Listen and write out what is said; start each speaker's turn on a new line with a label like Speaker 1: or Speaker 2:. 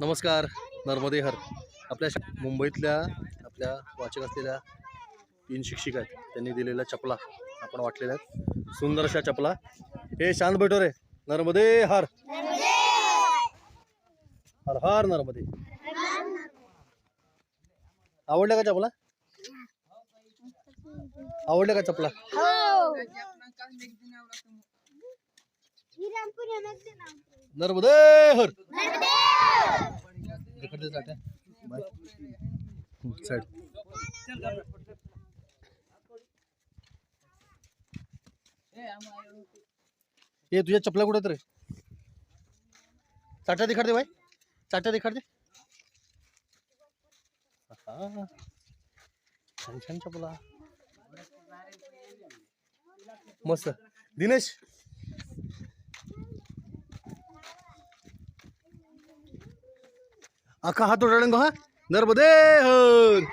Speaker 1: नमस्कार. नर्मदे हर. मुंबईतल्या आपल्या वाचक असलेल्या 3 शिक्षिका आहेत. त्यांनी दिलेल्या चपला आपण वाटलेल्या आहेत. सुंदर अशा चपला. हे शांत बैठो रे. नर्मदे हर. हर हर नर्मदे. आवडल्या का चपला? आवडल्या का चपला? नर्मदे हर. इकडे जाते. बाय. साइड. ये तुझ्या चपला कुठे रे? चाटा दिखाड दे भाई. चाटा दिखाड दे. छान छान चपला. मस्त. दिनेश अख्खा हात उडाळून गो. हा नर्मदे हर.